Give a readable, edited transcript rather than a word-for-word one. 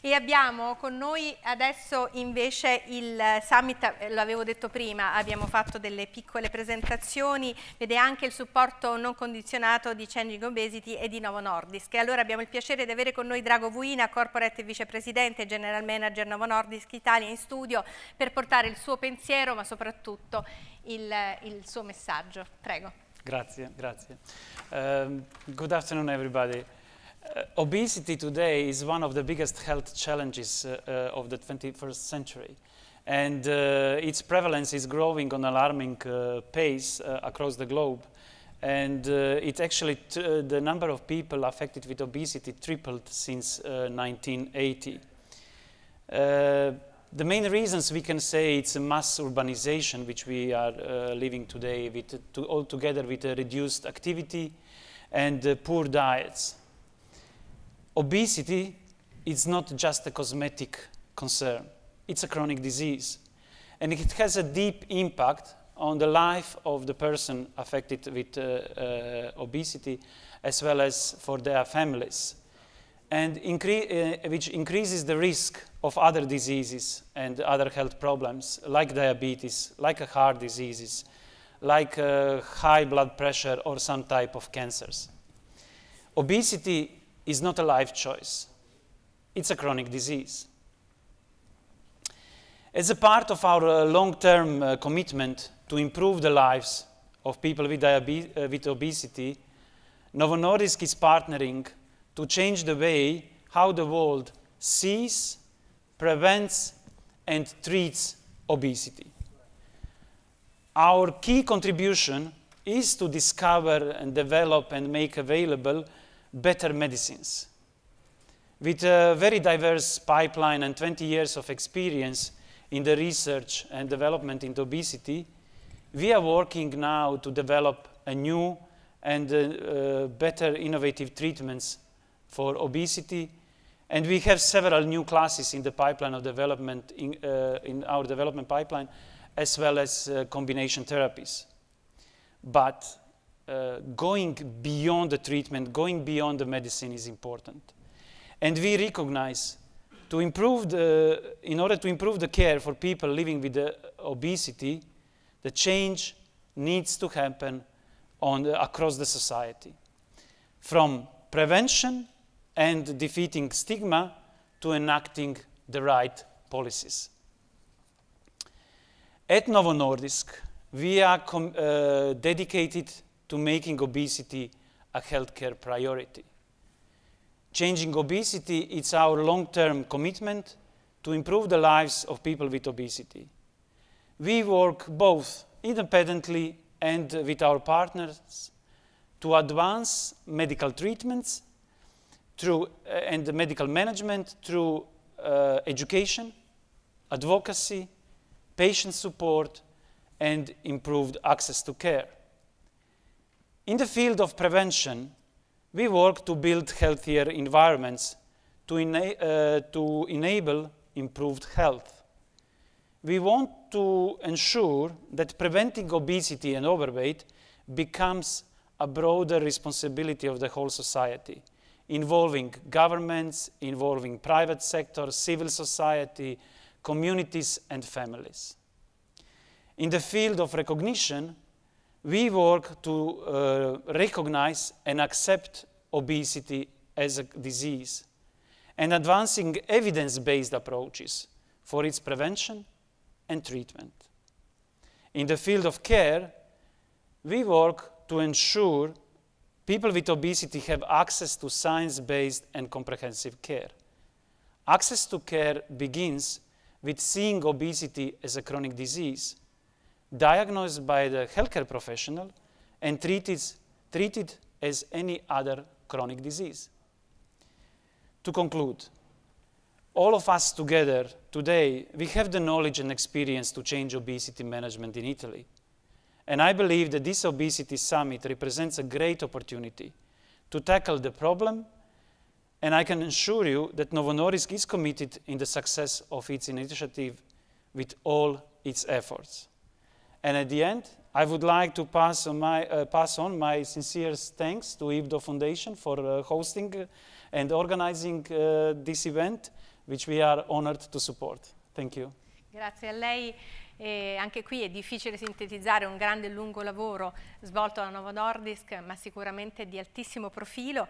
E abbiamo con noi adesso invece il summit, lo avevo detto prima, abbiamo fatto delle piccole presentazioni, vede anche il supporto non condizionato di Changing Obesity e di Novo Nordisk. E allora abbiamo il piacere di avere con noi Drago Vuina, Corporate Vicepresidente e General Manager Novo Nordisk Italia in studio per portare il suo pensiero ma soprattutto il suo messaggio. Prego. Grazie, grazie. Good afternoon everybody. Obesity today is one of the biggest health challenges of the 21st century, and its prevalence is growing on an alarming pace across the globe, and it actually the number of people affected with obesity tripled since 1980. The main reasons we can say it's a mass urbanization which we are living today with altogether with reduced activity and poor diets. Obesity is not just a cosmetic concern, it's a chronic disease. And it has a deep impact on the life of the person affected with obesity as well as for their families. And which increases the risk of other diseases and other health problems like diabetes, like heart diseases, like high blood pressure or some type of cancers. Obesity is not a life choice. It's a chronic disease. As a part of our long-term commitment to improve the lives of people with obesity, Novo Nordisk is partnering to change the way how the world sees, prevents, and treats obesity. Our key contribution is to discover and develop and make available better medicines. With a very diverse pipeline and 20 years of experience in the research and development into obesity, we are working now to develop a new and better innovative treatments for obesity, and we have several new classes in the pipeline of development in our development pipeline, as well as combination therapies. But going beyond the treatment, going beyond the medicine is important. And we recognize in order to improve the care for people living with obesity, the change needs to happen across the society. From prevention and defeating stigma to enacting the right policies. At Novo Nordisk, we are dedicated to making obesity a healthcare priority. Changing obesity is our long-term commitment to improve the lives of people with obesity. We work both independently and with our partners to advance medical treatments and medical management through education, advocacy, patient support, and improved access to care. In the field of prevention, we work to build healthier environments to enable improved health. We want to ensure that preventing obesity and overweight becomes a broader responsibility of the whole society, involving governments, involving private sector, civil society, communities, and families. In the field of recognition, we work to recognize and accept obesity as a disease and advancing evidence-based approaches for its prevention and treatment. In the field of care, we work to ensure people with obesity have access to science-based and comprehensive care. Access to care begins with seeing obesity as a chronic disease, diagnosed by the healthcare professional and treated as any other chronic disease. To conclude, all of us together today, we have the knowledge and experience to change obesity management in Italy. And I believe that this obesity summit represents a great opportunity to tackle the problem, and I can assure you that Novo Nordisk is committed in the success of its initiative with all its efforts. And at the end, I would like to pass on my sincere thanks to IBDO Foundation for hosting and organizing this event, which we are honored to support. Thank you. Grazie a lei. Anche qui è difficile sintetizzare un grande e lungo lavoro svolto da Novo Nordisk, ma sicuramente di altissimo profilo.